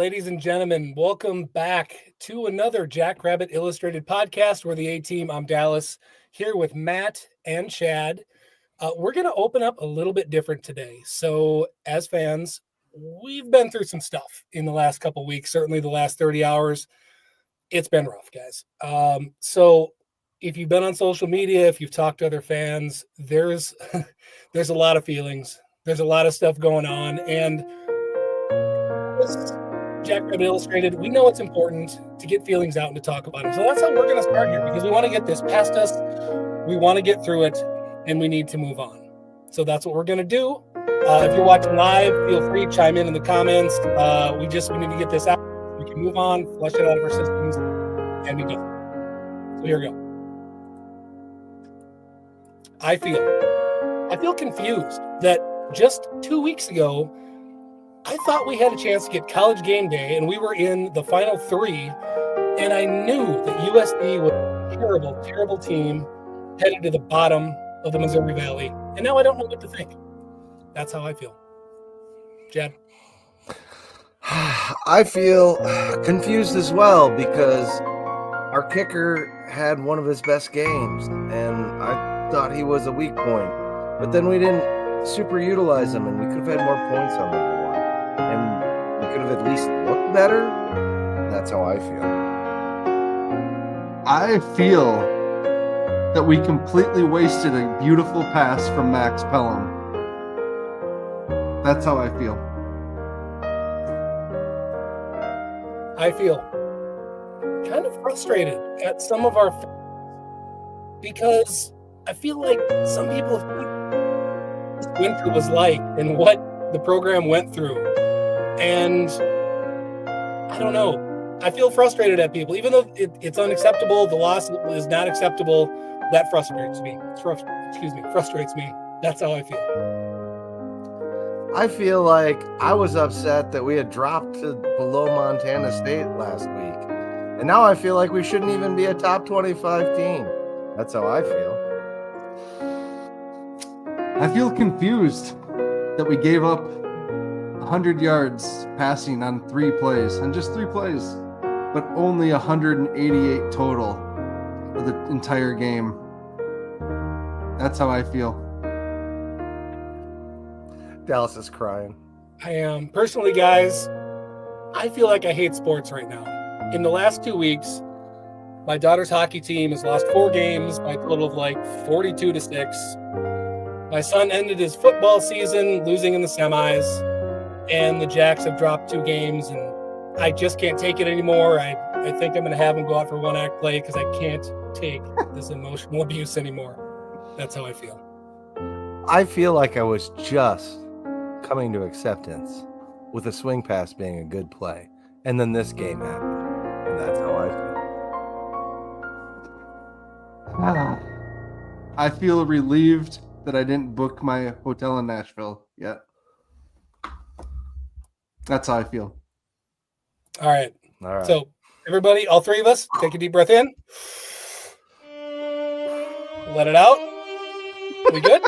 ladies and gentlemen. Welcome back to another Jackrabbit Illustrated podcast. We're the A-Team. I'm Dallas, here with Matt and Chad. We're going to open up a little bit different today. So as fans, we've been through some stuff in the last couple weeks, certainly the last 30 hours. It's been rough, guys. So if you've been on social media, if you've talked to other fans, there's a lot of feelings. There's a lot of stuff going on. And Jackrabbit Illustrated, we know it's important to get feelings out and to talk about them. So that's how we're going to start here, because we want to get this past us. We want to get through it, and we need to move on. So that's what we're going to do. If you're watching live, feel free to chime in the comments. We need to get this out. We can move on, flush it out of our systems, and be done. So here we go. I feel confused that just 2 weeks ago, I thought we had a chance to get College Game Day, and we were in the Final Three, and I knew that USD was a terrible, terrible team headed to the bottom of the Missouri Valley, and now I don't know what to think. That's how I feel. Chad? I feel confused as well, because our kicker had one of his best games, and I thought he was a weak point, but then we didn't super utilize him, and we could have had more points on the board. And we could have at least looked better. That's how I feel. I feel that we completely wasted a beautiful pass from Max Pelham. That's how I feel. I feel kind of frustrated at some of our fans, because I feel like some people have heard what this winter was like and what the program went through. And I don't know. I feel frustrated at people, even though it's unacceptable. The loss is not acceptable. That frustrates me. Frustrates me. That's how I feel. I feel like I was upset that we had dropped to below Montana State last week. And now I feel like we shouldn't even be a top 25 team. That's how I feel. I feel confused that we gave up 100 yards passing on 3 plays, and just 3 plays, but only 188 total for the entire game. That's how I feel. Dallas is crying. I am. Personally, guys, I feel like I hate sports right now. In the last 2 weeks, my daughter's hockey team has lost 4 games by a total of like 42-6. My son ended his football season losing in the semis, and the Jacks have dropped 2 games, and I just can't take it anymore. I think I'm going to have him go out for one act play, because I can't take this emotional abuse anymore. That's how I feel. I feel like I was just coming to acceptance with a swing pass being a good play, and then this game happened, and that's how I feel. I feel relieved that I didn't book my hotel in Nashville yet. That's how I feel. All right. So everybody, all 3 of us, take a deep breath in. Let it out. We good?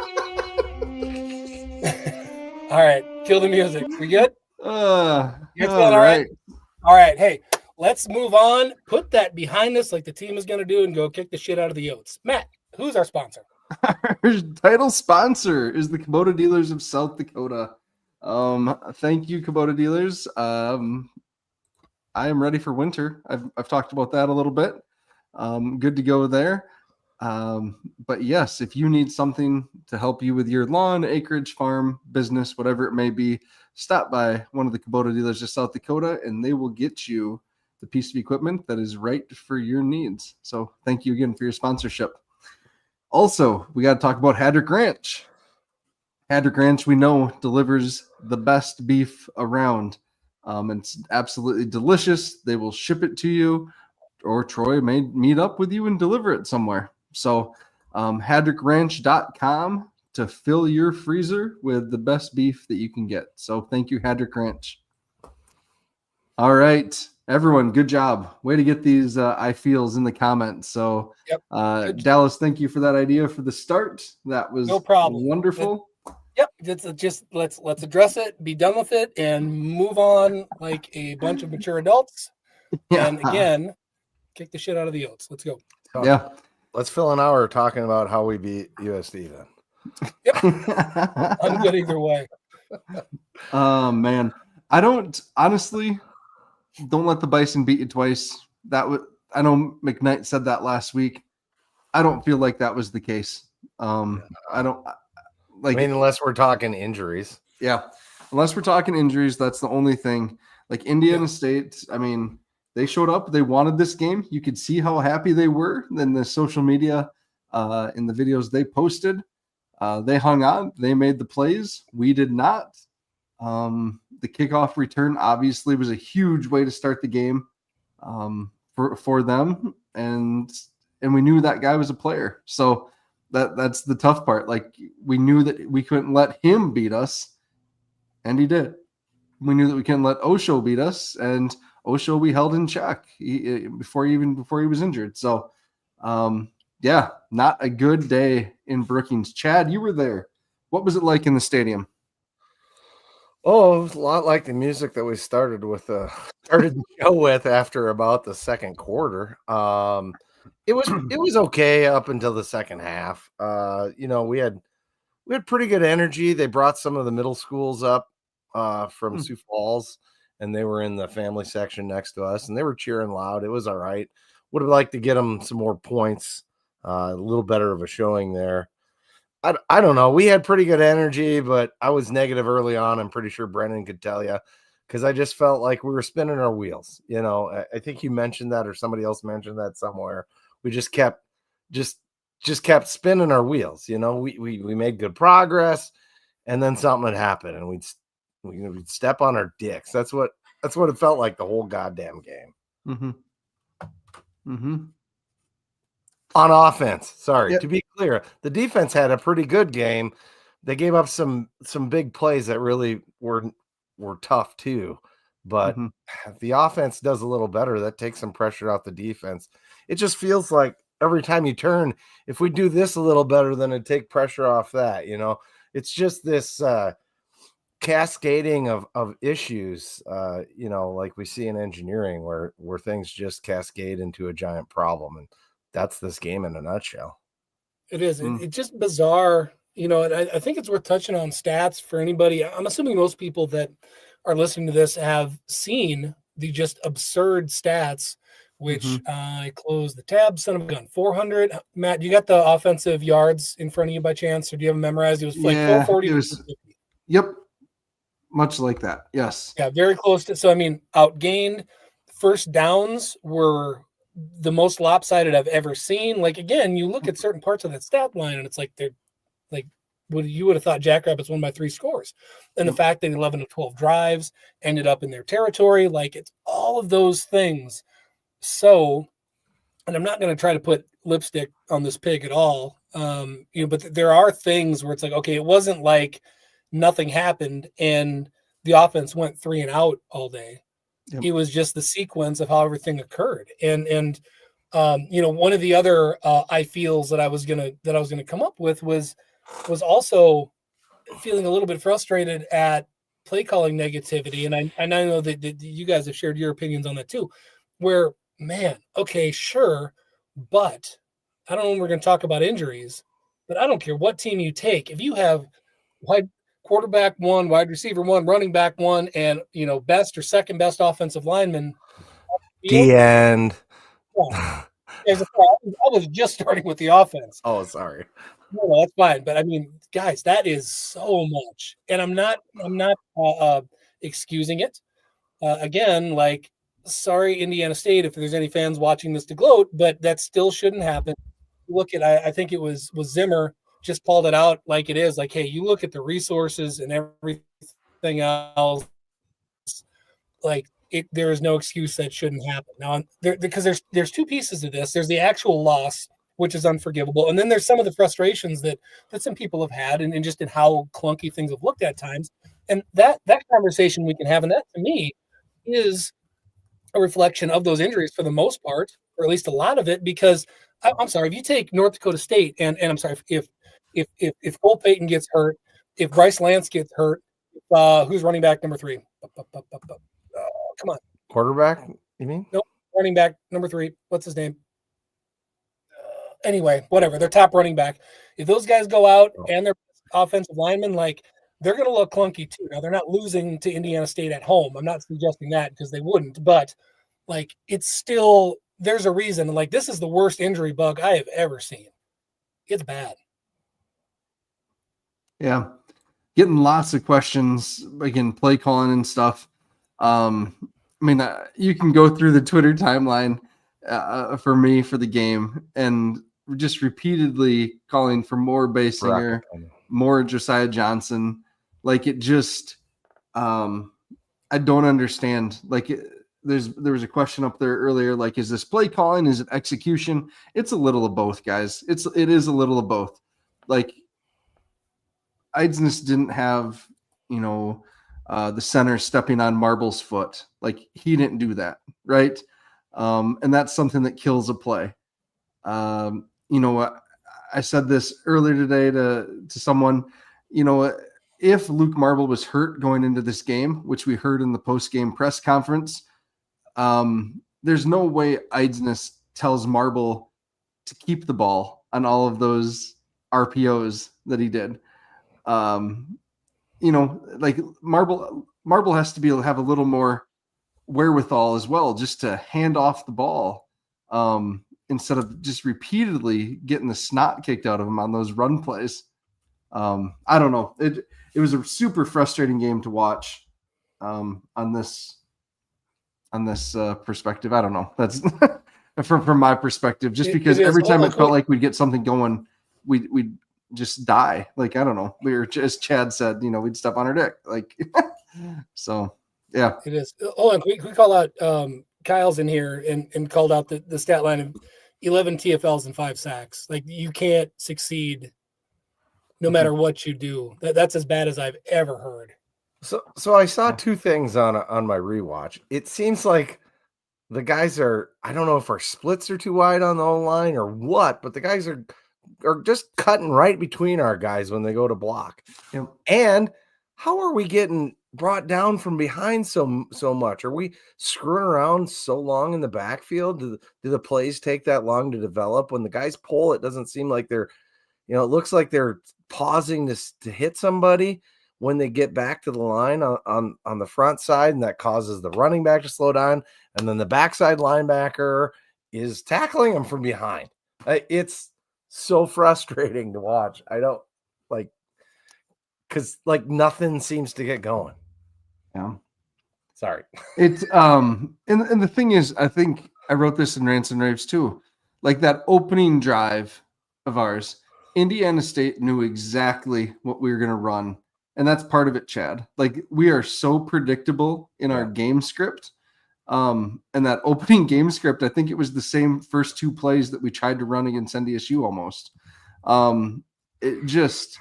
All right. Kill the music. We good? All right. All right. Hey, let's move on. Put that behind us like the team is going to do and go kick the shit out of the Yotes. Matt, who's our sponsor? Our title sponsor is the Kubota Dealers of South Dakota. Thank you, Kubota Dealers. I am ready for winter. I've talked about that a little bit. Good to go there. But yes, if you need something to help you with your lawn, acreage, farm, business, whatever it may be, stop by one of the Kubota Dealers of South Dakota, and they will get you the piece of equipment that is right for your needs. So thank you again for your sponsorship. Also, we got to talk about Hadrick Ranch. Hadrick Ranch, we know, delivers the best beef around. It's absolutely delicious. They will ship it to you, or Troy may meet up with you and deliver it somewhere. So hadrickranch.com to fill your freezer with the best beef that you can get. So thank you, Hadrick Ranch. All right, everyone, good job. Way to get these I feels in the comments. So yep. Dallas, thank you for that idea for the start. That was no problem. Wonderful. Yep, let's address it, be done with it, and move on like a bunch of mature adults. Yeah. And again, kick the shit out of the Oats. Let's go. So, Yeah. let's fill an hour talking about how we beat USD then. I'm good either way. Oh man, I don't honestly. Don't let the Bison beat you twice. I know McKnight said that last week. I don't feel like that was the case. I don't like. I mean, unless we're talking injuries. Yeah, unless we're talking injuries, that's the only thing. Like Indiana State, I mean, they showed up. They wanted this game. You could see how happy they were in the social media, in the videos they posted. They hung on. They made the plays. We did not. The kickoff return obviously was a huge way to start the game for them, and we knew that guy was a player. So that's the tough part. Like we knew that we couldn't let him beat us, and he did. We knew that we couldn't let Osho beat us, and Osho we held in check before he was injured. So yeah, not a good day in Brookings. Chad, you were there. What was it like in the stadium? Oh, it was a lot like the music that we started the show with after about the second quarter. It was okay up until the second half. We had pretty good energy. They brought some of the middle schools up from Sioux Falls, and they were in the family section next to us, and they were cheering loud. It was all right. Would have liked to get them some more points, a little better of a showing there. I don't know. We had pretty good energy, but I was negative early on. I'm pretty sure Brennan could tell you, because I just felt like we were spinning our wheels. I think you mentioned that, or somebody else mentioned that somewhere. We just kept kept spinning our wheels. We made good progress, and then something would happen, and we'd step on our dicks. That's what it felt like the whole goddamn game. Mm-hmm. Mm-hmm. On offense, sorry. To be clear, the defense had a pretty good game. They gave up some big plays that really were tough too. But the offense does a little better. That takes some pressure off the defense. It just feels like every time you turn, if we do this a little better, then it'd take pressure off that. It's just this cascading of issues, like we see in engineering where things just cascade into a giant problem. And that's this game in a nutshell. It is. It's just bizarre, and I think it's worth touching on stats for anybody. I'm assuming most people that are listening to this have seen the just absurd stats, which I closed the tab, son of a gun, 400. Matt, you got the offensive yards in front of you by chance, or do you have them memorized? It was like 440. It was, yep. Much like that. Yes. Yeah, very close to. So, I mean, outgained. First downs were the most lopsided I've ever seen. Like, again, you look at certain parts of that stat line and it's like they're like you would have thought Jackrabbits won by 3 scores. And the fact that 11 of 12 drives ended up in their territory, like it's all of those things. So, and I'm not going to try to put lipstick on this pig at all. But there are things where it's like, okay, it wasn't like nothing happened and the offense went 3 and out all day. Yep. It was just the sequence of how everything occurred. And one of the other I feels that I was gonna come up with was also feeling a little bit frustrated at play calling negativity. And I know that you guys have shared your opinions on that too, where, man, okay, sure, but I don't know when we're going to talk about injuries, but I don't care what team you take. If you have wide quarterback 1, wide receiver 1, running back 1, and best or second best offensive lineman. The end. Yeah. There's a problem. I was just starting with the offense. Oh, sorry. No, that's fine. But I mean, guys, that is so much, and I'm not excusing it. Again, like, sorry, Indiana State, if there's any fans watching this to gloat, but that still shouldn't happen. Look at, I think it was Zimmer just called it out like it is. Like, hey, you look at the resources and everything else. Like, there is no excuse that shouldn't happen. Now, because there's 2 pieces of this. There's the actual loss, which is unforgivable, and then there's some of the frustrations that some people have had, and just in how clunky things have looked at times. And that conversation we can have, and that to me is a reflection of those injuries for the most part, or at least a lot of it. Because I'm sorry, if you take North Dakota State, and I'm sorry if Cole Payton gets hurt, if Bryce Lance gets hurt, who's running back number 3? Come on. Quarterback, you mean? Nope. Running back number 3. What's his name? Anyway, whatever. Their top running back. If those guys go out and their offensive linemen, like, they're going to look clunky too. Now, they're not losing to Indiana State at home. I'm not suggesting that because they wouldn't, but like, it's still, there's a reason. Like, this is the worst injury bug I have ever seen. It's bad. Yeah. Getting lots of questions, again, play calling and stuff. I mean, you can go through the Twitter timeline for me for the game and just repeatedly calling for more Basinger, more Josiah Johnson. Like, it just, I don't understand. Like, there was a question up there earlier, like, is this play calling? Is it execution? It's a little of both, guys. It is a little of both. Like, Eidsness didn't have, the center stepping on Marble's foot. Like, he didn't do that, right? And that's something that kills a play. I said this earlier today to someone, if Luke Marble was hurt going into this game, which we heard in the post-game press conference, there's no way Eidsness tells Marble to keep the ball on all of those RPOs that he did. Like, Marble has to have a little more wherewithal as well, just to hand off the ball, instead of just repeatedly getting the snot kicked out of him on those run plays. I don't know. It was a super frustrating game to watch, on this perspective. I don't know. That's from my perspective, just because every time it felt like we'd get something going, we'd just die. Like, I don't know. We were, as Chad said, we'd step on our dick. Like, so yeah. It is. Hold on. We call out Kyle's in here and called out the stat line of 11 TFLs and 5 sacks. Like, you can't succeed no matter what you do. That's as bad as I've ever heard. So I saw 2 things on my rewatch. It seems like the guys are, I don't know if our splits are too wide on the O-line or what, but the guys are just cutting right between our guys when they go to block. Yep. And how are we getting brought down from behind so much? Are we screwing around so long in the backfield? Do the plays take that long to develop? When the guys pull, it doesn't seem like they're, it looks like they're pausing to hit somebody when they get back to the line on the front side, and that causes the running back to slow down, and then the backside linebacker is tackling them from behind. It's so frustrating to watch. I don't like, because like nothing seems to get going. Yeah. Sorry. It's and the thing is, I think I wrote this in Rants and Raves too. Like, that opening drive of ours, Indiana State knew exactly what we were going to run. And that's part of it, Chad. Like, we are so predictable in our game script. And that opening game script, I think it was the same first 2 plays that we tried to run against NDSU almost. It just,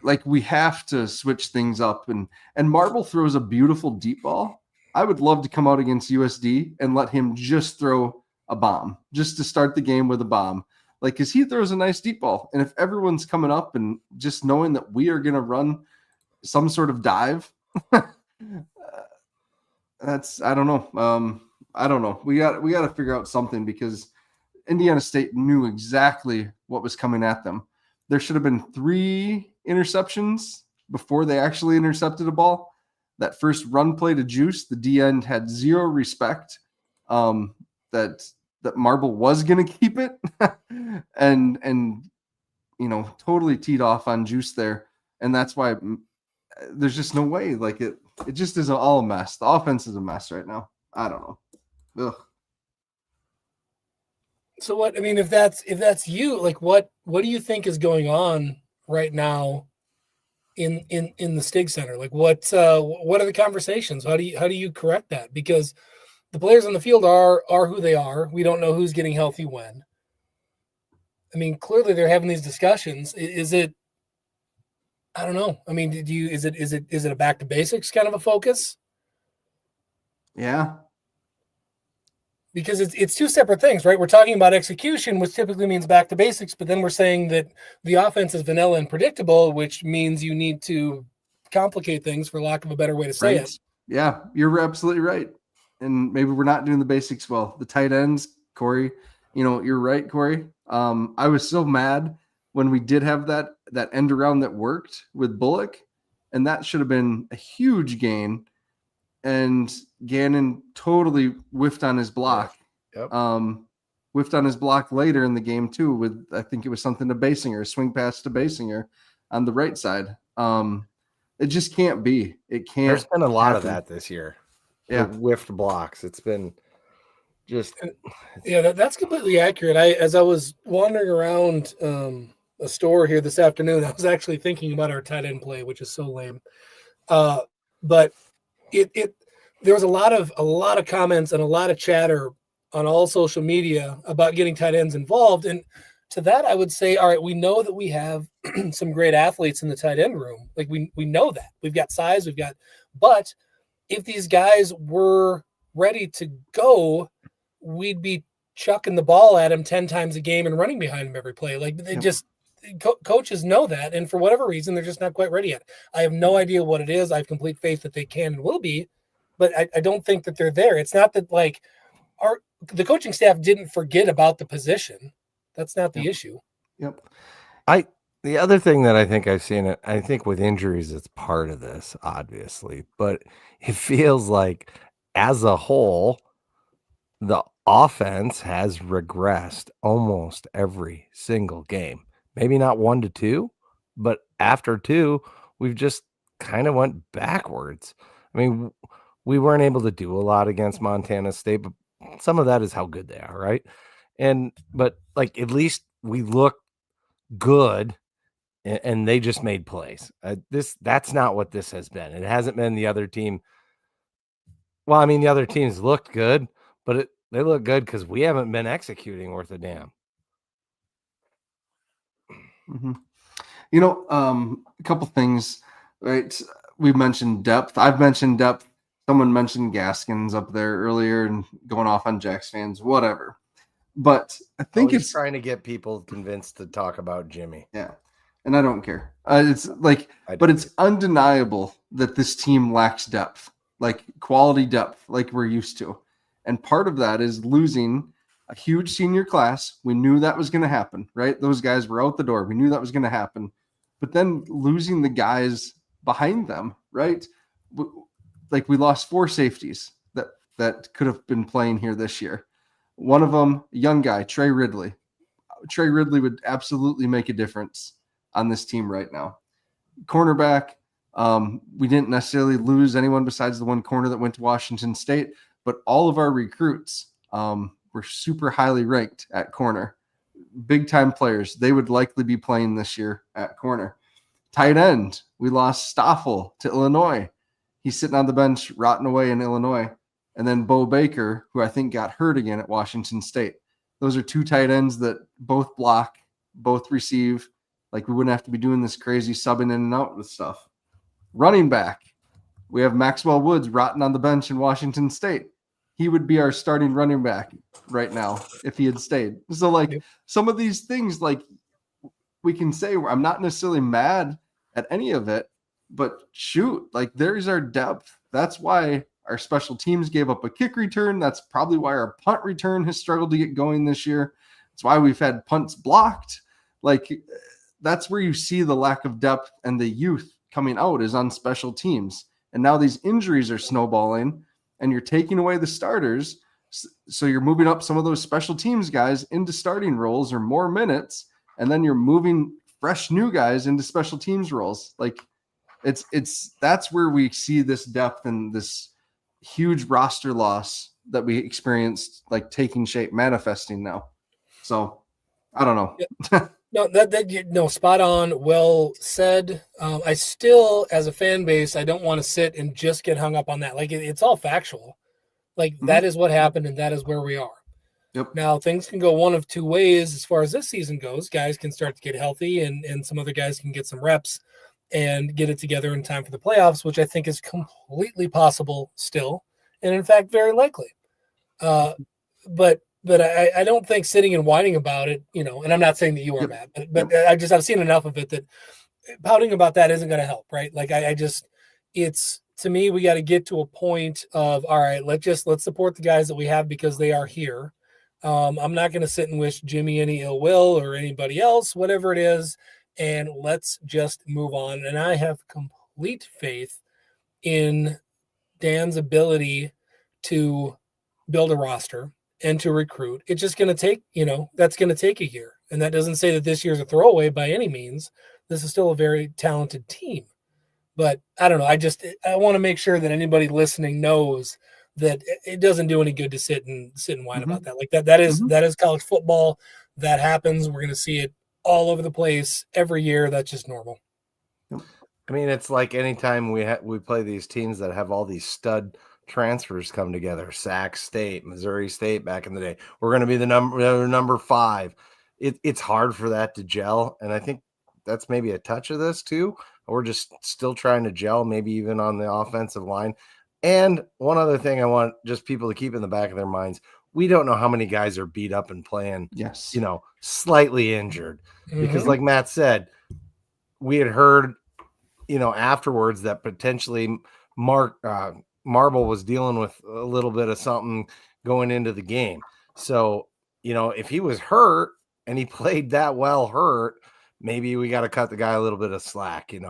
like, we have to switch things up. And Marble throws a beautiful deep ball. I would love to come out against USD and let him just throw a bomb, just to start the game with a bomb. Like, because he throws a nice deep ball. And if everyone's coming up and just knowing that we are going to run some sort of dive, that's, I don't know. I don't know. We got to figure out something, because Indiana State knew exactly what was coming at them. There should have been 3 interceptions before they actually intercepted a ball. That first run play to Juice, the D end had zero respect that Marble was going to keep it, and totally teed off on Juice there. And that's why there's just no way. Like, it just is all a mess. The offense is a mess right now. I don't know. Ugh. So what, I mean, if that's you, like, what do you think is going on right now in the Stig Center? Like, what are the conversations? How do you correct that? Because the players on the field are who they are. We don't know who's getting healthy when. I mean, clearly they're having these discussions. Is it, I don't know. I mean, is it a back to basics kind of a focus? Yeah. because it's two separate things, right? We're talking about execution, which typically means back to basics, but then we're saying that the offense is vanilla and predictable, which means you need to complicate things, for lack of a better way to say it. Yeah, you're absolutely right. And maybe we're not doing the basics well. The tight ends, Corey, you're right, Corey. I was so mad when we did have that end around that worked with Bullock, and that should have been a huge gain. And Gannon totally whiffed on his block. Yep. Whiffed on his block later in the game too, with I think it was something to Basinger, a swing pass to Basinger on the right side. It just can't be. It can't. There's been a lot of that this year. Yeah, the whiffed blocks. It's been just that's completely accurate. As I was wandering around a store here this afternoon, I was actually thinking about our tight end play, which is so lame. But there was a lot of comments and a lot of chatter on all social media about getting tight ends involved. And to that, I would say, all right, we know that we have some great athletes in the tight end room. Like we know that we've got size, but if these guys were ready to go, we'd be chucking the ball at him 10 times a game and running behind him every play. Like they just coaches know that. And for whatever reason, they're just not quite ready yet. I have no idea what it is. I have complete faith that they can and will be, but I don't think that they're there. It's not that like the coaching staff didn't forget about the position. That's not the issue. Yep. The other thing that I think I've seen, I think with injuries, it's part of this, obviously, but it feels like as a whole, the offense has regressed almost every single game. Maybe not 1-2, but after 2, we've just kind of went backwards. I mean, we weren't able to do a lot against Montana State, but some of that is how good they are, right? But like at least we look good. And they just made plays. That's not what this has been. It hasn't been the other team. Well, I mean, the other teams looked good, but they look good because we haven't been executing worth a damn. Mm-hmm. A couple things, right? We mentioned depth. I've mentioned depth. Someone mentioned Gaskins up there earlier and going off on Jacks fans, whatever. But I think it's trying to get people convinced to talk about Jimmy. Yeah. And I don't care. It's like, but it's undeniable that this team lacks depth, like quality depth, like we're used to. And part of that is losing a huge senior class. We knew that was going to happen, right? Those guys were out the door. We knew that was going to happen. But then losing the guys behind them, right? Like we lost 4 safeties that could have been playing here this year. One of them, a young guy, Trey Ridley. Trey Ridley would absolutely make a difference on this team right now. Cornerback, we didn't necessarily lose anyone besides the one corner that went to Washington State, but all of our recruits were super highly ranked at corner. Big time players. They would likely be playing this year at corner. Tight end, we lost Stoffel to Illinois. He's sitting on the bench, rotting away in Illinois. And then Bo Baker, who I think got hurt again at Washington State. Those are 2 tight ends that both block, both receive. Like we wouldn't have to be doing this crazy subbing in and out with stuff. Running back, we have Maxwell Woods rotting on the bench in Washington State. He would be our starting running back right now if he had stayed. So like some of these things, like we can say I'm not necessarily mad at any of it, but shoot, like there's our depth. That's why our special teams gave up a kick return. That's probably why our punt return has struggled to get going this year. That's why we've had punts blocked. Like that's where you see the lack of depth and the youth coming out is on special teams. And now these injuries are snowballing and you're taking away the starters. So you're moving up some of those special teams guys into starting roles or more minutes. And then you're moving fresh new guys into special teams roles. Like that's where we see this depth and this huge roster loss that we experienced, like taking shape, manifesting now. So I don't know. Yeah. No, spot on. Well said. I still, as a fan base, I don't want to sit and just get hung up on that. Like it's all factual. Like that is what happened, and that is where we are. Yep. Now things can go one of 2 ways as far as this season goes. Guys can start to get healthy, and some other guys can get some reps and get it together in time for the playoffs, which I think is completely possible still, and in fact very likely. but I don't think sitting and whining about it, and I'm not saying that you are, Matt, but I've seen enough of it that pouting about that isn't going to help, right? Like it's, to me, we got to get to a point of, all right, let's support the guys that we have because they are here. I'm not going to sit and wish Jimmy any ill will or anybody else, whatever it is, and let's just move on. And I have complete faith in Dan's ability to build a roster and to recruit. It's just going to take, that's going to take a year. And that doesn't say that this year's a throwaway by any means. This is still a very talented team. But I don't know. I want to make sure that anybody listening knows that it doesn't do any good to sit and whine about that. Like that is college football. That happens. We're going to see it all over the place every year. That's just normal. I mean, it's like anytime we play these teams that have all these stud transfers come together, Sac State, Missouri State back in the day, we're going to be the number 5. It's hard for that to gel. And I think that's maybe a touch of this too. We're just still trying to gel, maybe even on the offensive line. And one other thing I want just people to keep in the back of their minds, we don't know how many guys are beat up and playing, slightly injured. Because like Matt said, we had heard, afterwards that potentially Marble was dealing with a little bit of something going into the game. So, if he was hurt and he played that well hurt, maybe we got to cut the guy a little bit of slack, Yeah,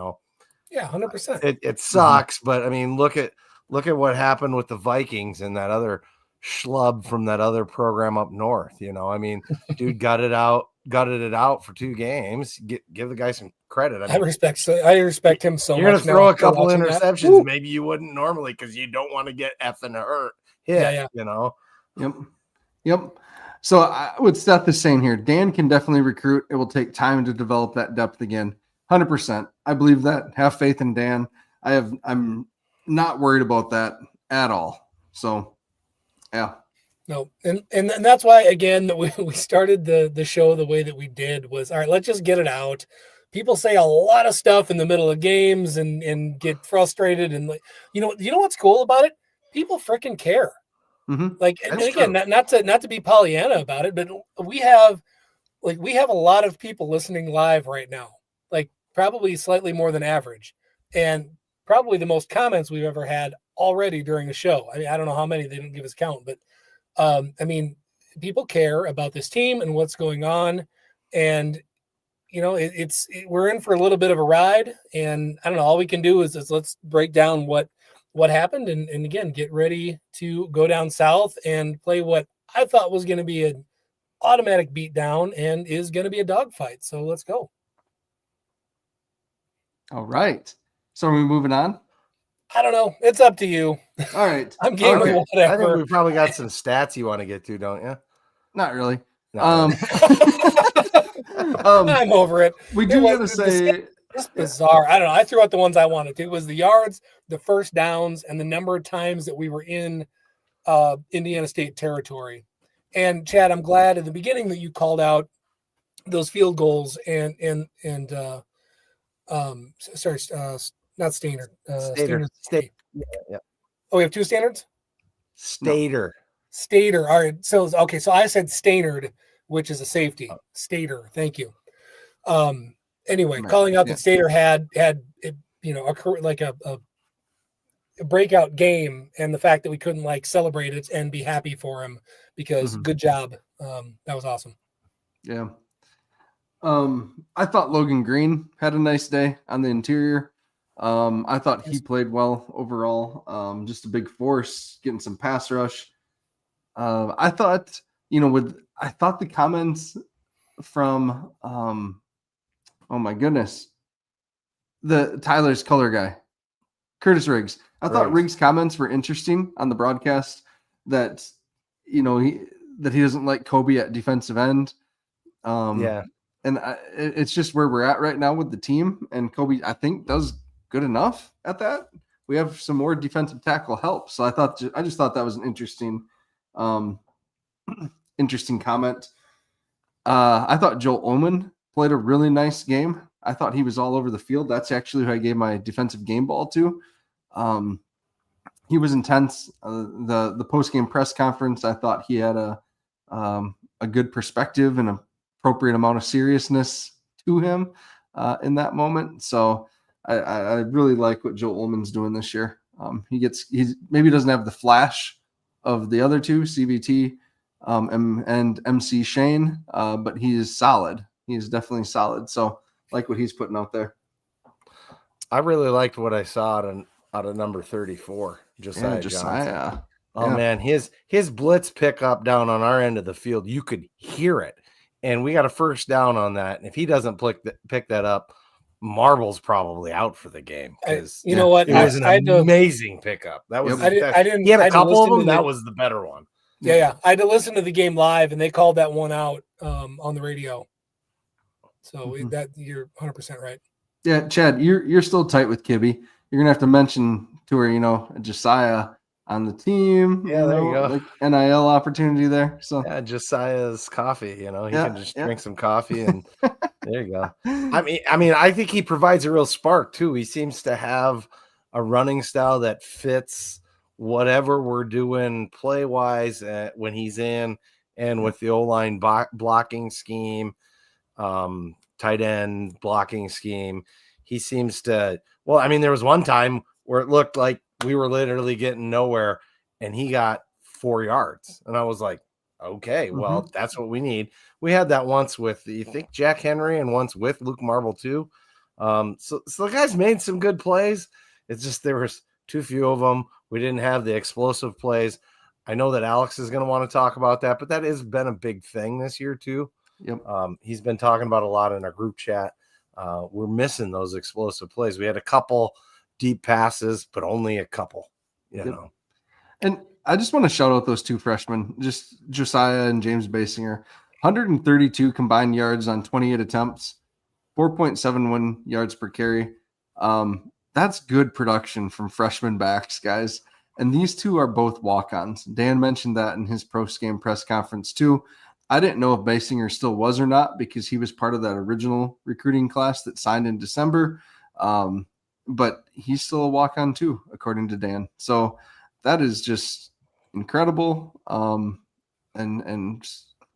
100%. It sucks, but I mean, look at what happened with the Vikings and that other schlub from that other program up north. I mean, dude gutted it out for 2 games. Give the guy some credit. I respect him so much. You're gonna throw a couple interceptions, maybe you wouldn't normally because you don't want to get effing hurt. Yeah. Yep. So what Seth is saying here, Dan can definitely recruit. It will take time to develop that depth again. 100%. I believe that. Have faith in Dan. I'm not worried about that at all. So, yeah. No, and that's why, again, that we started the show the way that we did was, all right, let's just get it out. People say a lot of stuff in the middle of games and get frustrated. And you know what's cool about it? People freaking care. Like, and again, not to be Pollyanna about it, but we have a lot of people listening live right now, like probably slightly more than average, and probably the most comments we've ever had already during the show. I mean, I don't know how many, they didn't give us count, but I mean, people care about this team and what's going on, and we're in for a little bit of a ride, and I don't know. All we can do is let's break down what happened, and again, get ready to go down south and play what I thought was going to be an automatic beatdown and is going to be a dogfight. So let's go. All right. So are we moving on? I don't know. It's up to you. All right. I'm game with whatever. I think we probably got some stats you want to get to, don't you? Not really. I'm over it. We do got to say it's bizarre. I don't know. I threw out the ones I wanted to. It was the yards, the first downs, and the number of times that we were in Indiana State territory. And Chad, I'm glad at the beginning that you called out those field goals and not Stainer. Stater. Yeah. Oh, we have 2 standards? Stater. Stater. All right. So I said Stainerd, which is a safety. Stater. Thank you. Anyway, calling out that Stater had a breakout game, and the fact that we couldn't celebrate it and be happy for him because good job. That was awesome. Yeah. I thought Logan Green had a nice day on the interior. I thought he played well overall. Just a big force, getting some pass rush. I thought, the comments from, oh my goodness, the Tyler's color guy, Curtis Riggs. I thought Riggs' comments were interesting on the broadcast that, he doesn't like Kobe at defensive end. And it's just where we're at right now with the team. And Kobe, I think, does good enough at that. We have some more defensive tackle help. So I just thought that was an interesting comment. I thought Joel Oman played a really nice game. I thought he was all over the field. That's actually who I gave my defensive game ball to. He was intense. The post-game press conference, I thought he had a a good perspective and appropriate amount of seriousness to him in that moment. So I really like what Joe Ullman's doing this year. He's maybe doesn't have the flash of the other two, CVT and MC Shane, but he is solid. He is definitely solid. So like what he's putting out there. I really liked what I saw out of number 34, Josiah Josiah. Johnson. Oh man, his blitz pickup down on our end of the field, you could hear it, and we got a first down on that. And if he doesn't pick that up, Marble's probably out for the game. You know what? It was an amazing pickup. That was He had a couple of them. That was the better one. Yeah. I had to listen to the game live, and they called that one out on the radio. So that you're 100% right. Yeah, Chad, you're still tight with Kibby. You're gonna have to mention to her, Josiah on the team. Yeah, there you go. Like NIL opportunity there. So yeah, Josiah's coffee. He can just drink some coffee, and there you go. I mean, I think he provides a real spark too. He seems to have a running style that fits whatever we're doing play wise when he's in, and with the O-line blocking scheme, tight end blocking scheme. He seems to. Well, I mean, there was one time where it looked like we were literally getting nowhere, and he got 4 yards. And I was like, okay, well, that's what we need. We had that once with, you think, Jack Henry, and once with Luke Marble too. So the guys made some good plays. It's just there was too few of them. We didn't have the explosive plays. I know that Alex is going to want to talk about that, but that has been a big thing this year too. Yep. He's been talking about a lot in our group chat. We're missing those explosive plays. We had a couple deep passes, but only a couple, know. And I just want to shout out those two freshmen, just Josiah and James Basinger. 132 combined yards on 28 attempts, 4.71 yards per carry. That's good production from freshman backs, guys. And these two are both walk-ons. Dan mentioned that in his post-game press conference too. I didn't know if Basinger still was or not because he was part of that original recruiting class that signed in December. But he's still a walk-on too, according to Dan. So that is just incredible. And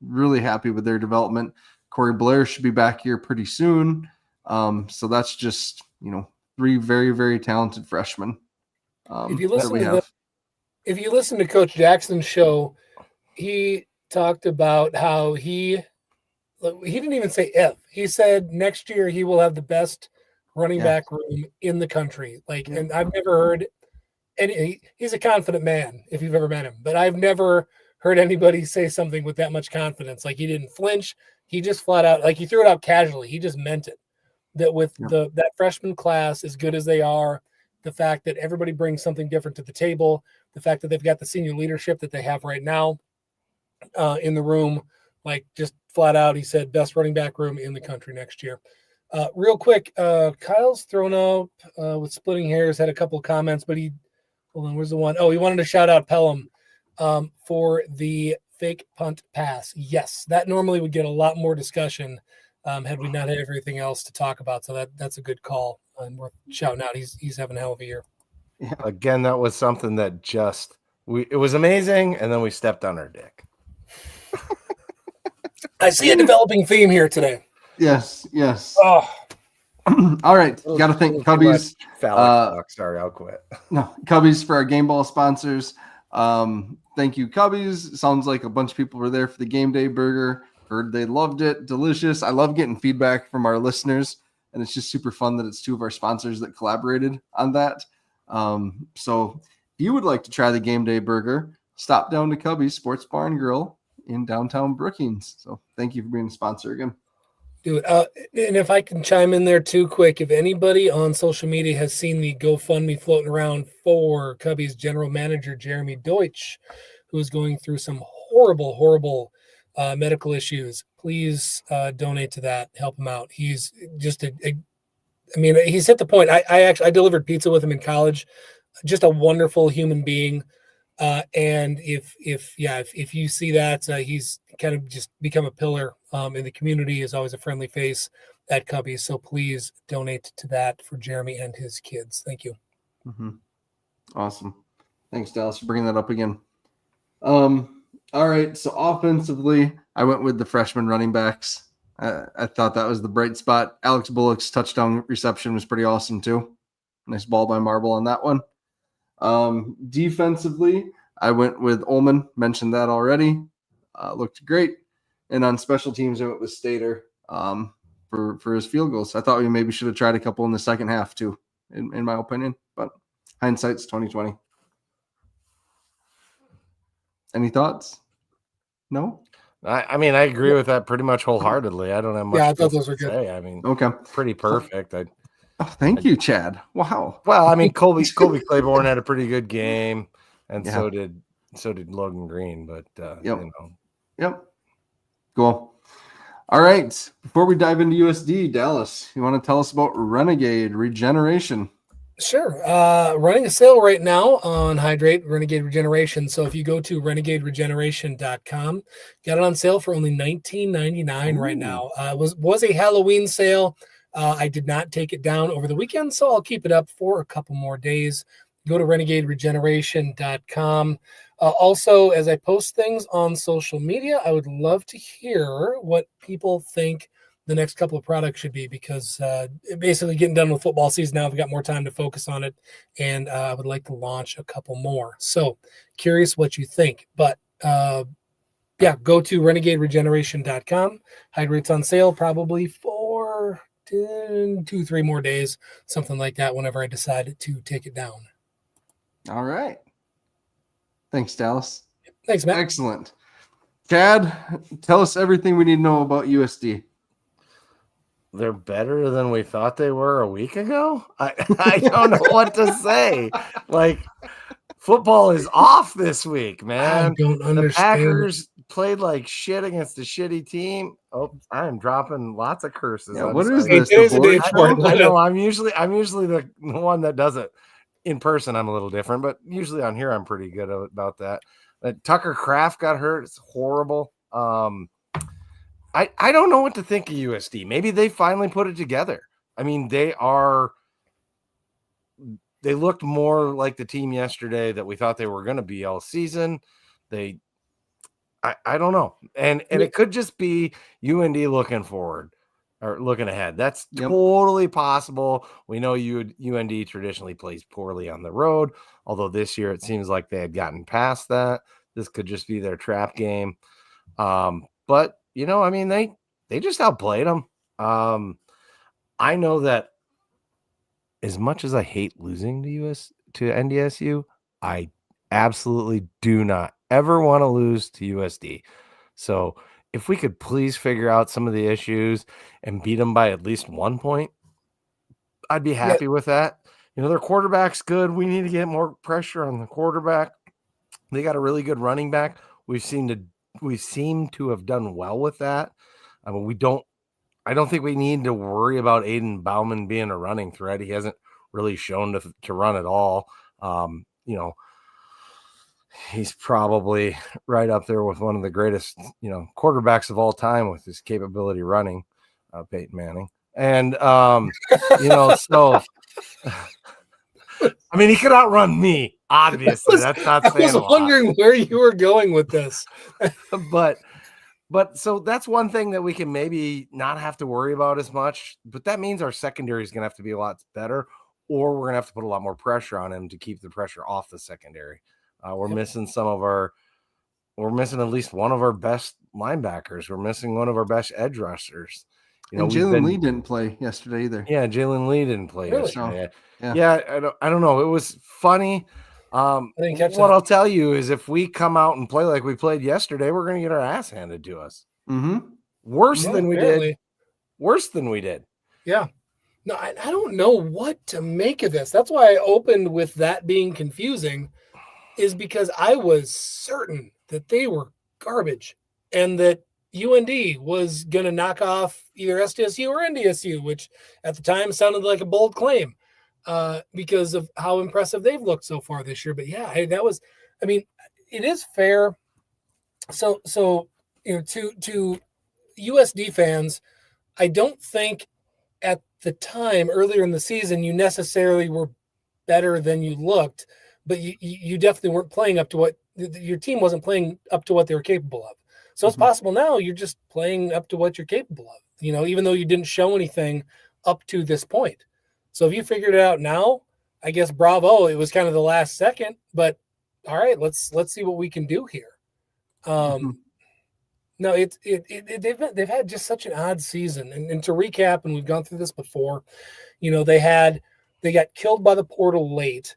really happy with their development. Corey Blair should be back here pretty soon. So that's just, 3 very, very talented freshmen. If you listen to Coach Jackson's show, he talked about how he didn't even say if. He said next year he will have the best running back room in the country. And I've never heard any. He's a confident man if you've ever met him, but I've never heard anybody say something with that much confidence. Like, he didn't flinch. He just flat out, he threw it out casually. He just meant it. That with that freshman class, as good as they are, the fact that everybody brings something different to the table, the fact that they've got the senior leadership that they have right now in the room, just flat out, he said best running back room in the country next year. Real quick, Kyle's thrown out with splitting hairs, had a couple of comments, but hold on, where's the one? Oh, he wanted to shout out Pelham for the fake punt pass. Yes, that normally would get a lot more discussion had we not had everything else to talk about. So that's a good call and worth shouting out. He's having a hell of a year. Yeah. Again, that was something that it was amazing, and then we stepped on our dick. I see a developing theme here today. Yes. Oh. All right. Got to thank Cubbies. Sorry, I'll quit. No, Cubbies for our game ball sponsors. Thank you, Cubbies. Sounds like a bunch of people were there for the game day burger. Heard they loved it. Delicious. I love getting feedback from our listeners, and it's just super fun that it's two of our sponsors that collaborated on that. So if you would like to try the game day burger, stop down to Cubbies Sports Bar and Grill in downtown Brookings. So thank you for being a sponsor again. Dude, and if I can chime in there too quick, if anybody on social media has seen the GoFundMe floating around for Cubbies general manager Jeremy Deutsch, who is going through some horrible medical issues, please donate to that. Help him out. He's just he's hit the point. I delivered pizza with him in college. Just a wonderful human being. And if you see that, he's kind of just become a pillar in the community, is always a friendly face at Cubbies. So please donate to that for Jeremy and his kids. Thank you. Mm-hmm. Awesome. Thanks, Dallas, for bringing that up again. All right. So offensively, I went with the freshman running backs. I thought that was the bright spot. Alex Bullock's touchdown reception was pretty awesome too. Nice ball by Marble on that one. Defensively, I went with Ullman. Mentioned that already. Looked great. And on special teams, I went with Stater for his field goals. I thought we maybe should have tried a couple in the second half too, in my opinion. But hindsight's 2020. Any thoughts? No? I mean, I agree with that pretty much wholeheartedly. I don't have much Yeah, I thought else those were to good. say. I mean, Okay. pretty perfect. Thank you, Chad. Wow. Well, I mean, Colby Claiborne had a pretty good game, and Yeah. so did Logan Green. But Yep. Cool. All right. Before we dive into USD, Dallas, you want to tell us about Renegade Regeneration? Sure. Running a sale right now on Hydrate Renegade Regeneration. So if you go to renegaderegeneration.com, got it on sale for only $19.99 right now. Was a Halloween sale. I did not take it down over the weekend, so I'll keep it up for a couple more days. Go to renegaderegeneration.com. Also, as I post things on social media, I would love to hear what people think the next couple of products should be, because basically getting done with football season now, I've got more time to focus on it, and I would like to launch a couple more. So curious what you think. But yeah, go to renegaderegeneration.com. Hydrate's on sale probably for 2-3 more days, something like that, whenever I decide to take it down. All right. Thanks, Dallas. Thanks, Matt. Excellent. Chad, tell us everything we need to know about USD. they're better than we thought they were a week ago. I don't know what to say. Like, football is off this week, man. I don't understand. The Packers played like shit against a shitty team. Oh, I am dropping lots of curses. Yeah, what is Hey, this? today's the day divorce? for it. I know. I'm usually the one that does it. In person, I'm a little different, but usually on here, I'm pretty good about that. Tucker Kraft got hurt. It's horrible. I don't know what to think of USD. Maybe they finally put it together. I mean, they looked more like the team yesterday that we thought they were going to be all season. I don't know. And it could just be UND looking forward or looking ahead. That's totally possible. We know UND traditionally plays poorly on the road, although this year it seems like they had gotten past that. This could just be their trap game. But I mean, they just outplayed them. I know that as much as I hate losing to NDSU, I absolutely do not ever want to lose to USD. So if we could please figure out some of the issues and beat them by at least 1 point, I'd be happy with that. Their quarterback's good. We need to get more pressure on the quarterback. They got a really good running back. We seem to have done well with that. I mean, I don't think we need to worry about Aiden Bauman being a running threat. He hasn't really shown to run at all. He's probably right up there with one of the greatest, quarterbacks of all time with his capability running, Peyton Manning. And, so, I mean, he could outrun me, obviously. That's not saying a lot. I was wondering where you were going with this. But so that's one thing that we can maybe not have to worry about as much, but that means our secondary is going to have to be a lot better, or we're going to have to put a lot more pressure on him to keep the pressure off the secondary. We're missing at least one of our best linebackers. We're missing one of our best edge rushers. And Jalen Lee didn't play yesterday either. Yeah, Jalen Lee didn't play yesterday. Oh, yeah, I don't know. It was funny. What I'll tell you is if we come out and play like we played yesterday, we're going to get our ass handed to us. Mm-hmm. Worse than we did. Yeah. No, I don't know what to make of this. That's why I opened with that being confusing, is because I was certain that they were garbage and that UND was going to knock off either SDSU or NDSU, which at the time sounded like a bold claim because of how impressive they've looked so far this year. But yeah, it is fair. So to USD fans, I don't think at the time earlier in the season you necessarily were better than you looked, but you definitely weren't playing up to what your team wasn't playing up to what they were capable of. So it's possible now you're just playing up to what you're capable of, even though you didn't show anything up to this point. So if you figured it out now, I guess bravo. It was kind of the last second, but all right, let's see what we can do here. No, they've had just such an odd season. And to recap, and we've gone through this before, they got killed by the portal late,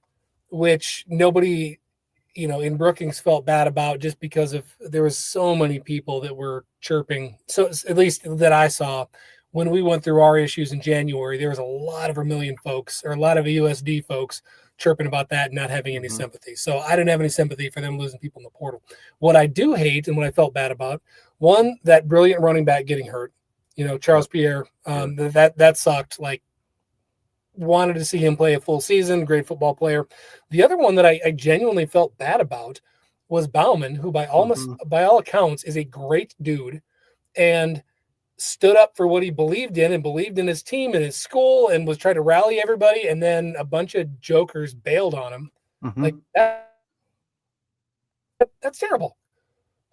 which nobody, in Brookings felt bad about just because there was so many people that were chirping. So at least that I saw when we went through our issues in January, there was a lot of Vermillion folks or a lot of USD folks chirping about that and not having any sympathy. So I didn't have any sympathy for them losing people in the portal. What I do hate and what I felt bad about, one, that brilliant running back getting hurt, Charles Pierre, that sucked. Like, wanted to see him play a full season, great football player. The other one that I genuinely felt bad about was Bauman, who by all accounts is a great dude and stood up for what he believed in and believed in his team and his school and was trying to rally everybody. And then a bunch of jokers bailed on him. Like that's terrible.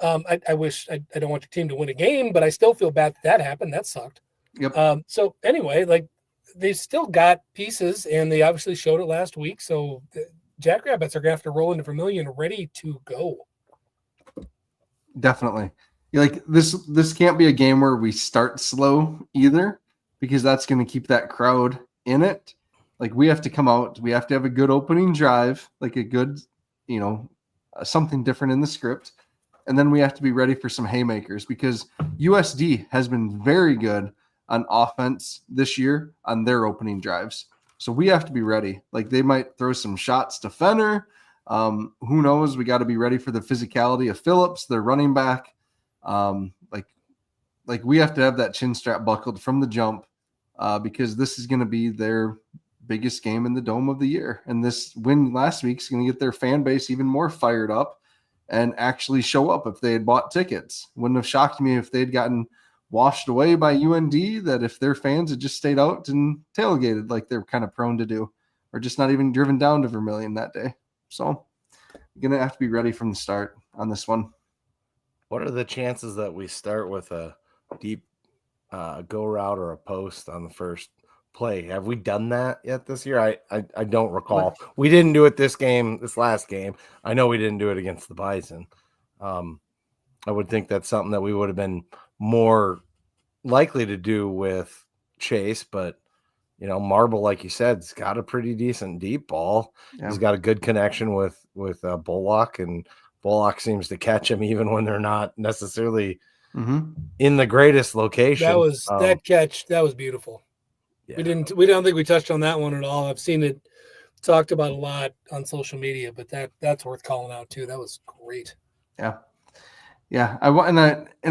I wish I don't want your team to win a game, but I still feel bad that happened. That sucked. Yep. So anyway, like, they've still got pieces, and they obviously showed it last week. So the Jackrabbits are going to have to roll into Vermillion ready to go. Definitely. Like, this can't be a game where we start slow either, because that's going to keep that crowd in it. Like, we have to come out. We have to have a good opening drive, like a good, something different in the script. And then we have to be ready for some haymakers, because USD has been very good on offense this year on their opening drives. So we have to be ready. Like, they might throw some shots to Fenner. Who knows? We got to be ready for the physicality of Phillips, their running back. Like we have to have that chin strap buckled from the jump, because this is going to be their biggest game in the dome of the year. And this win last week is going to get their fan base even more fired up and actually show up if they had bought tickets. Wouldn't have shocked me if they'd gotten washed away by UND, that if their fans had just stayed out and tailgated like they're kind of prone to do, or just not even driven down to Vermillion that day. So you're going to have to be ready from the start on this one. What are the chances that we start with a deep go route or a post on the first play? Have we done that yet this year? I don't recall. We didn't do it this last game. I know we didn't do it against the Bison. I would think that's something that we would have been more likely to do with Chase, but Marble, like you said, has got a pretty decent deep ball. Yeah. He's got a good connection with Bullock, and Bullock seems to catch him even when they're not necessarily in the greatest location. That catch. That was beautiful. Yeah. We don't think we touched on that one at all. I've seen it talked about a lot on social media, but that's worth calling out too. That was great. Yeah. Yeah, and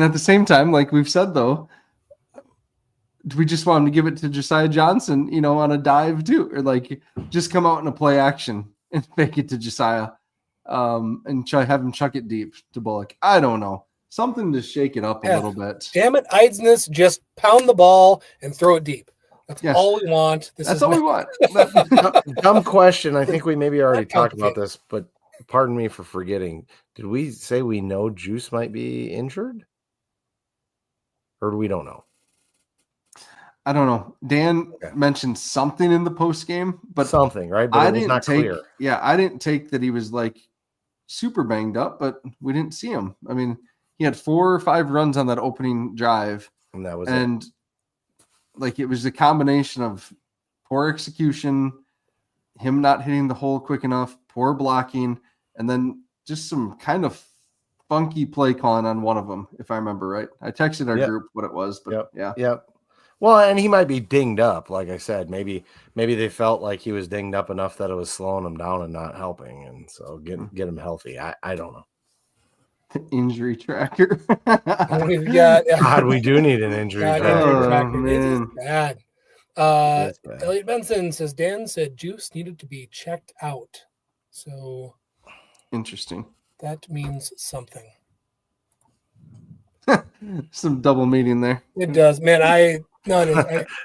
at the same time, like we've said though, do we just want him to give it to Josiah Johnson, on a dive too, or like just come out in a play action and fake it to Josiah, and have him chuck it deep to Bullock? I don't know, something to shake it up a little bit. Damn it, Eidsness, just pound the ball and throw it deep. That's all we want. That's all we want. Dumb question. I think we maybe already talked about this, but pardon me for forgetting. Did we say we know Juice might be injured? Or we don't know? I don't know. Dan mentioned something in the post game, but something, right? But it was not clear. Yeah, I didn't take that he was like super banged up, but we didn't see him. I mean, he had 4 or 5 runs on that opening drive, and that was it. Like, it was a combination of poor execution, him not hitting the hole quick enough, poor blocking, and then just some kind of funky play calling on one of them, if I remember right. I texted our group what it was, but Yep. Well, and he might be dinged up. Like I said, maybe they felt like he was dinged up enough that it was slowing him down and not helping, and so get him healthy. I don't know. Injury tracker. We've got God, we do need an injury tracker. It is bad. Elliot Benson says Dan said Juice needed to be checked out. So interesting. That means something. Some double meaning there. It does, man.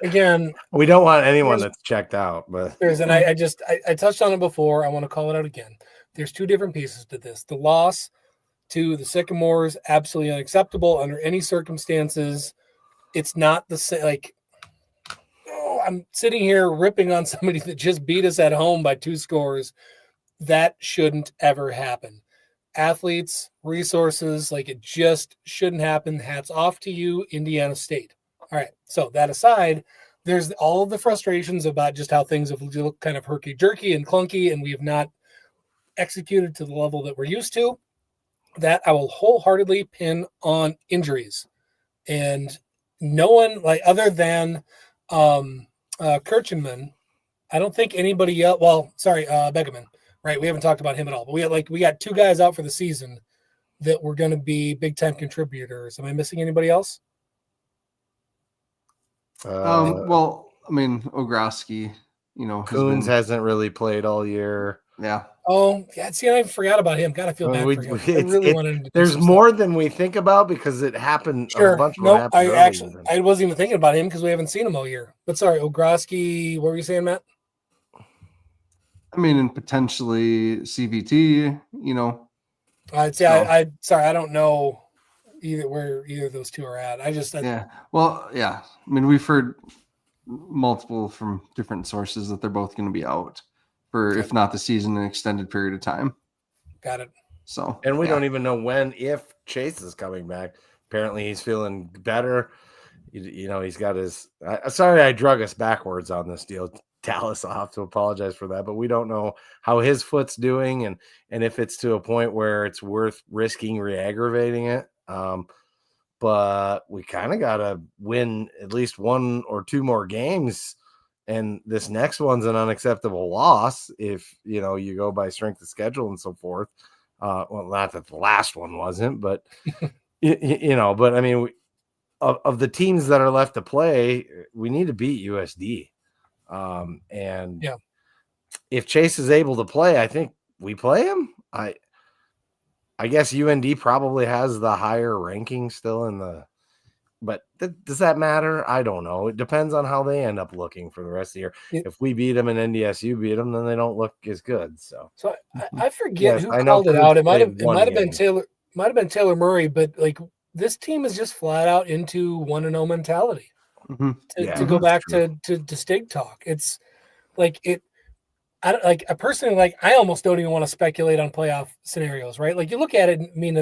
Again, we don't want anyone that's checked out, but and I touched on it before. I want to call it out again. there's two different pieces to this. The loss to the Sycamores, absolutely unacceptable under any circumstances. It's not the same. Like, I'm sitting here ripping on somebody that just beat us at home by 2 scores. That shouldn't ever happen. Athletes, resources, like it just shouldn't happen. Hats off to you, Indiana State. All right. So that aside, there's all of the frustrations about just how things have looked kind of herky-jerky and clunky, and we have not executed to the level that we're used to. That I will wholeheartedly pin on injuries. And no one, like other than Kirchenman, I don't think anybody else. Well, sorry, Begeman, right? We haven't talked about him at all. But we got 2 guys out for the season that were going to be big time contributors. Am I missing anybody else? Well, I mean, Ogroski, Coons hasn't really played all year. Yeah. Oh, yeah. See, I forgot about him. God, I feel bad for him. I really wanted him to. There's more than we think about because it happened. Sure. A bunch of No, I wasn't even thinking about him because we haven't seen him all year. But sorry, Ogroski, what were you saying, Matt? I mean, and potentially CVT, I don't know either where either of those two are at. Yeah. Well, yeah. I mean, we've heard multiple from different sources that they're both going to be out for, if not the season, an extended period of time. Got it. So, and we don't even know if Chase is coming back. Apparently, he's feeling better. He's got his. Sorry, I drug us backwards on this deal, Dallas. I'll have to apologize for that, but we don't know how his foot's doing, and if it's to a point where it's worth risking re-aggravating it. But we kind of got to win at least 1 or 2 more games. And this next one's an unacceptable loss if, you go by strength of schedule and so forth. Well, not that the last one wasn't, but, but I mean, of the teams that are left to play, we need to beat USD. And yeah, if Chase is able to play, I think we play him. I guess UND probably has the higher ranking still but does that matter? I don't know. It depends on how they end up looking for the rest of the year. If we beat them and NDSU beat them, then they don't look as good. So I forget who called it out. It might have been Taylor. Might have been Taylor Murray, but like this team is just flat out into 1-0 mentality. To go back to Stig talk, it's like it. I personally I almost don't even want to speculate on playoff scenarios, right? Like you look at it, I mean,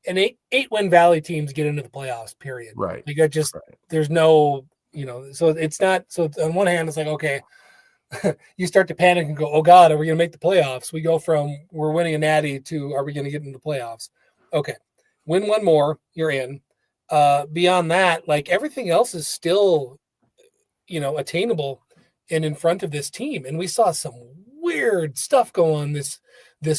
an 8-win Valley teams get into the playoffs, period. Right. Like I just there's no, so it's not. So on one hand, it's like okay, you start to panic and go, oh God, are we going to make the playoffs? We go from we're winning a natty to are we going to get into the playoffs? Okay, win 1 more, you're in. Beyond that, like everything else is still, attainable and in front of this team. And we saw some weird stuff go on this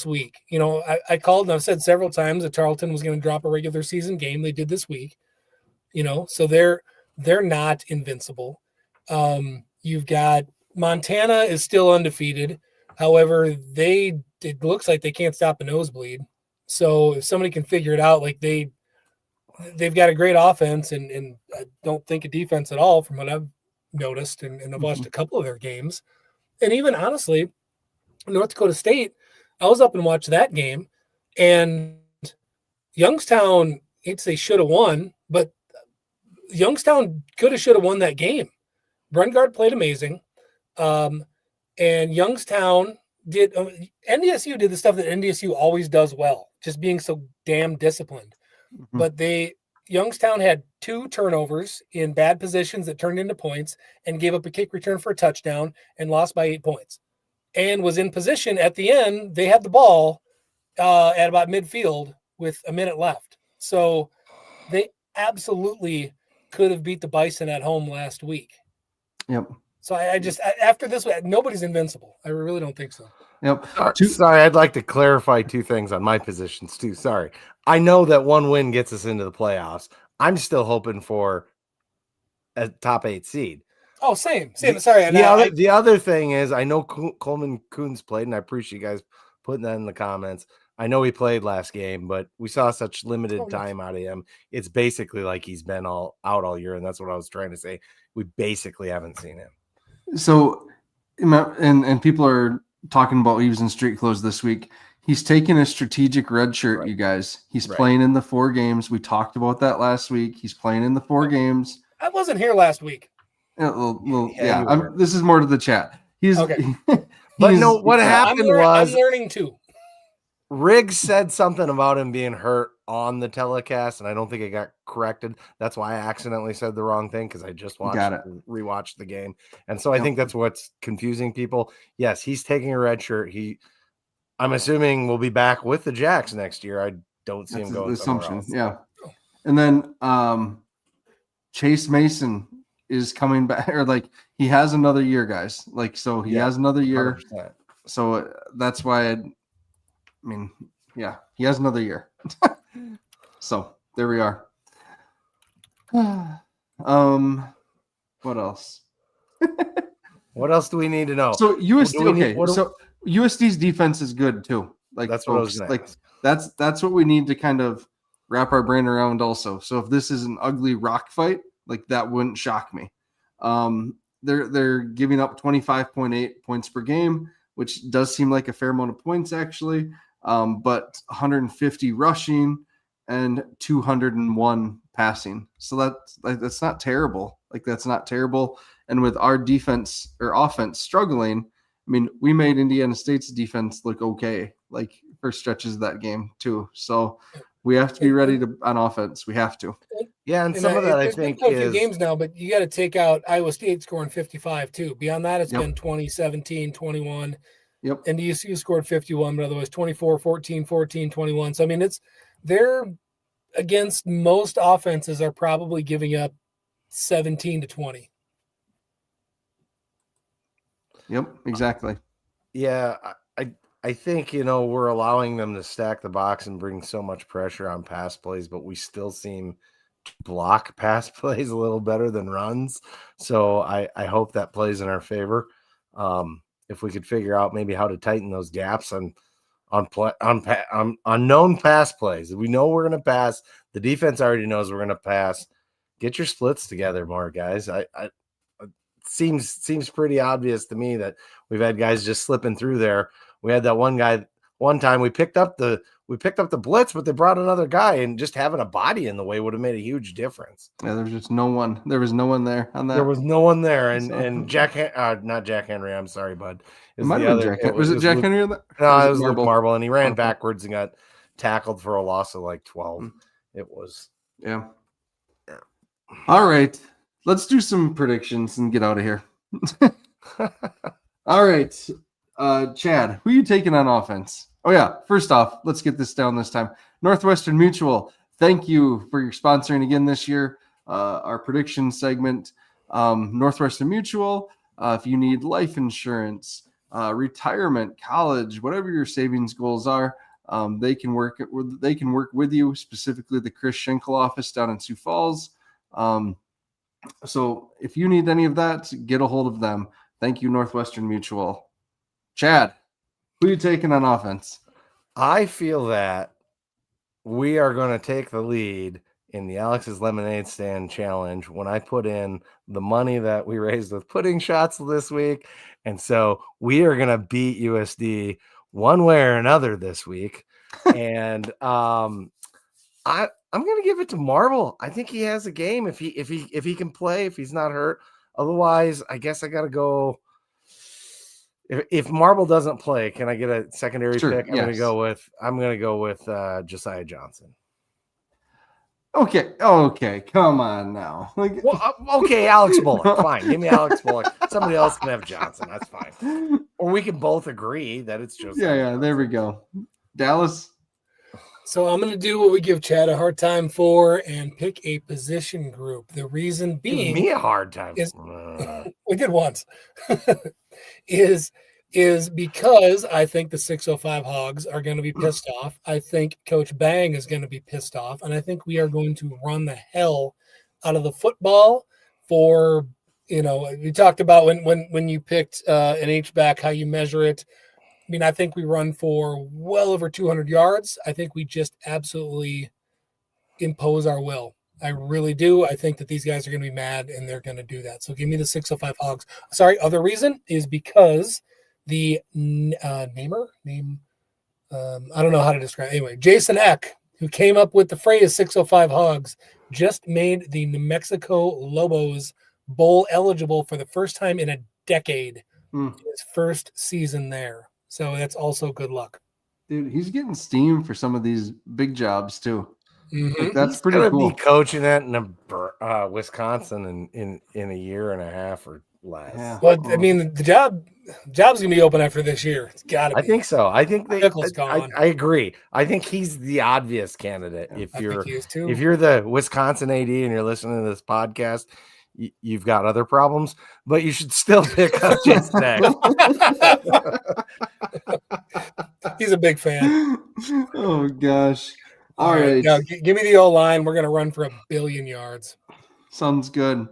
week. I called and I've said several times that Tarleton was going to drop a regular season game. They did this week, so they're not invincible. You've got Montana is still undefeated. However, it looks like they can't stop a nosebleed. So if somebody can figure it out, like they've got a great offense and I don't think a defense at all from what I've noticed and I've watched a couple of their games. And even honestly, North Dakota State, I was up and watched that game, and Youngstown, they should have won, but Youngstown could have should have won that game. Brungard played amazing. And Youngstown did NDSU did the stuff that NDSU always does well, just being so damn disciplined. But Youngstown had 2 turnovers in bad positions that turned into points and gave up a kick return for a touchdown and lost by 8 points and was in position at the end. They had the ball at about midfield with a minute left. So they absolutely could have beat the Bison at home last week. Yep. So I just, after this, nobody's invincible. I really don't think so. Yep. Sorry, I'd like to clarify 2 things on my positions too. Sorry. I know that 1 win gets us into the playoffs. I'm still hoping for a top 8 seed. Oh, same. Sorry. The other thing is I know Coleman Coons played, and I appreciate you guys putting that in the comments. I know he played last game, but we saw such limited time out of him. It's basically like he's been out all year, and that's what I was trying to say. We basically haven't seen him. So, and people are talking about using street clothes this week. He's taking a strategic red shirt, Right. you guys. He's Right. playing in the 4 games. We talked about that last week. He's playing in the 4 games. I wasn't here last week. Yeah, this is more to the chat. He's Okay. But no, what happened was I'm learning too. Riggs said something about him being hurt on the telecast, and I don't think it got corrected. That's why I accidentally said the wrong thing, because I just rewatched the game. And so I think that's what's confusing people. Yes, he's taking a red shirt. I'm assuming we'll be back with the Jacks next year. I don't see him going somewhere else. Yeah. And then Chase Mason is coming back, or like he has another year, guys. Like, so he has another year. 100%. So that's why he has another year. So there we are. What else? What else do we need to know? So USD, so USD's defense is good too. Like, that's what I was like ask. That's what we need to kind of wrap our brain around also. So if this is an ugly rock fight, like that wouldn't shock me. They're giving up 25.8 points per game, which does seem like a fair amount of points actually. But 150 rushing and 201 passing. So that's not terrible. Like, that's not terrible. And with our defense or offense struggling, I mean, we made Indiana State's defense look okay, like for stretches of that game too. So we have to be ready on offense. We have to. Yeah, and some of that I think been a few games now, but you got to take out Iowa State scoring 55 too. Beyond that, it's been 20, 17, 21. Yep. And DSU scored 51, but otherwise 24, 14, 14, 21. So, I mean, they're against most offenses are probably giving up 17 to 20. Yep, exactly. Yeah, I think, we're allowing them to stack the box and bring so much pressure on pass plays, but we still seem to block pass plays a little better than runs. So I hope that plays in our favor. If we could figure out maybe how to tighten those gaps on known pass plays. We know we're going to pass. The defense already knows we're going to pass. Get your splits together more, guys. It seems pretty obvious to me that we've had guys just slipping through there. We had that one guy one time we picked up the blitz, but they brought another guy, and just having a body in the way would have made a huge difference. Yeah, there was just no one. There was no one there on that. There was no one there, and not Jack Henry. I'm sorry, bud. Was it Jack Henry? No, it was Luke Marble, and he ran backwards and got tackled for a loss of like 12. It was yeah. All right, let's do some predictions and get out of here. All right. Chad, who are you taking on offense? Oh yeah, first off, let's get this down this time. Northwestern Mutual, thank you for your sponsoring again this year. Our prediction segment. Northwestern Mutual, if you need life insurance, retirement, college, whatever your savings goals are, they can work with you, specifically the Chris Schenkel office down in Sioux Falls. So if you need any of that, get a hold of them. Thank you, Northwestern Mutual. Chad, who are you taking on offense? I feel that we are going to take the lead in the Alex's Lemonade Stand Challenge when I put in the money that we raised with pudding shots this week. And so we are going to beat USD one way or another this week. And I'm going to give it to Marble. I think he has a game if he can play, if he's not hurt. Otherwise, I guess I got to go. If Marble doesn't play, can I get a secondary pick? I'm going to go with Josiah Johnson. Okay, come on now. Okay, Alex Bullock. Fine, give me Alex Bullock. Somebody else can have Johnson. That's fine. Or we can both agree that it's Josiah. Yeah. There we go. Dallas. So I'm going to do what we give Chad a hard time for and pick a position group. The reason being, give me a hard time. We did once. is because I think the 605 Hogs are going to be pissed off. I think Coach Bang is going to be pissed off, and I think we are going to run the hell out of the football. For we talked about when you picked an H-back, how you measure it. I mean, I think we run for well over 200 yards. I think we just absolutely impose our will. I really do. I think that these guys are going to be mad, and they're going to do that. So give me the 605 Hogs. Sorry, other reason is because the I don't know how to describe it. Anyway, Jason Eck, who came up with the phrase 605 Hogs, just made the New Mexico Lobos bowl eligible for the first time in a decade. His first season there. So that's also good luck. Dude, he's getting steam for some of these big jobs too. Mm-hmm. Like, that's He's pretty gonna cool. be coaching at Wisconsin in a year and a half or less. Yeah. But I mean, the job's gonna be open after this year. It's got to be. I think so. I think Pickle's gone. I agree. I think he's the obvious candidate. I If think he is too. if you're the Wisconsin AD and you're listening to this podcast, you've got other problems, but you should still pick up Jason Eck. He's a big fan. Oh gosh. All right. Now, give me the O-line. We're gonna run for 1 billion yards. Sounds good.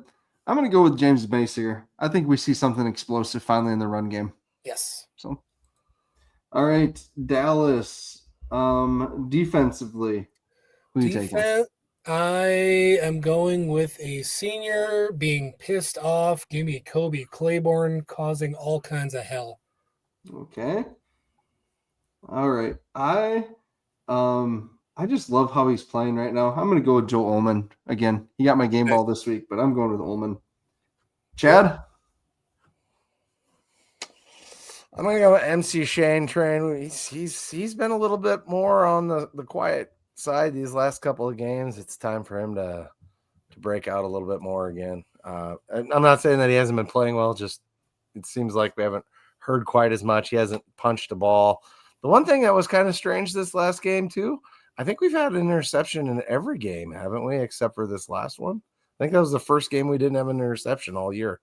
I'm going to go with James Mace here. I think we see something explosive finally in the run game. Yes. So, all right, Dallas. Defensively, who are you taking? I am going with a senior being pissed off. Give me Kobe Claiborne causing all kinds of hell. Okay. All right. I just love how he's playing right now. I'm going to go with Joe Ullman again. He got my game ball this week, but I'm going with Ullman. Chad? I'm gonna go with MC Shane Train. He's been a little bit more on the quiet side these last couple of games. It's time for him to break out a little bit more again. I'm not saying that he hasn't been playing well, just it seems like we haven't heard quite as much. He hasn't punched a ball. The one thing that was kind of strange this last game too, I think we've had an interception in every game, haven't we? Except for this last one. I think that was the first game we didn't have an interception all year.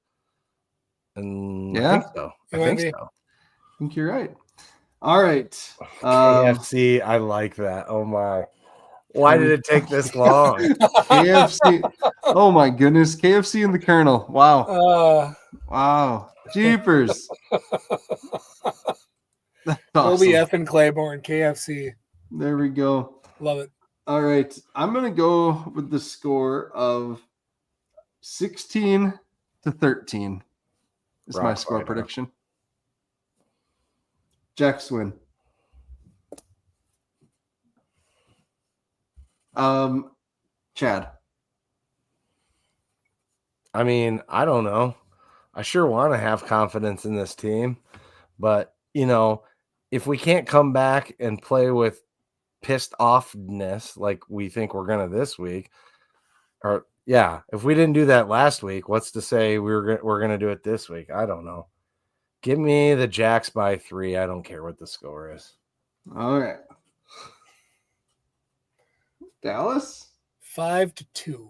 And yeah, I think so. I think you're right. All right. KFC, I like that. Oh my. Why did it take this long? KFC. Oh my goodness. KFC and the Colonel. Wow. Wow. Jeepers. That's awesome. Kobe F and Claiborne, KFC. There we go. Love it. All right. I'm going to go with the score of 16-13 is my score prediction. Jacks win. Chad. I mean, I don't know. I sure want to have confidence in this team, but if we can't come back and play with pissed offness like we think we're gonna this week, or if we didn't do that last week, what's to say we're gonna do it this week? I don't know. Give me the Jacks by 3. I don't care what the score is. All right. Dallas 5-2.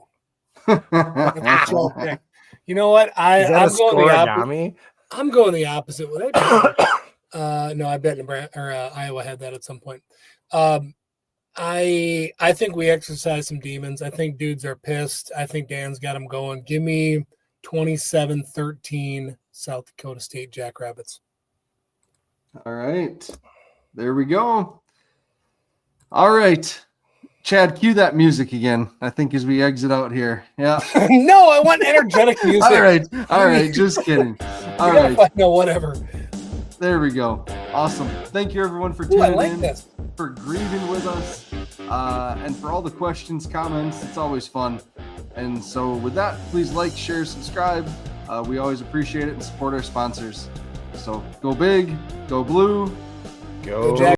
You know what? I'm going the opposite. I'm going the opposite way. No, I bet Iowa had that at some point. I think we exercise some demons. I think dudes are pissed. I think Dan's got them going. Give me 27-13 South Dakota State Jackrabbits. All right. There we go. All right. Chad, cue that music again, I think, as we exit out here. Yeah. No, I want energetic music. All right. Just kidding. All right. No, whatever. There we go. Awesome. Thank you, everyone, for tuning in, this. for grieving with us, and for all the questions, comments. It's always fun. And so with that, please like, share, subscribe. We always appreciate it and support our sponsors. So go big, go blue, go Jack.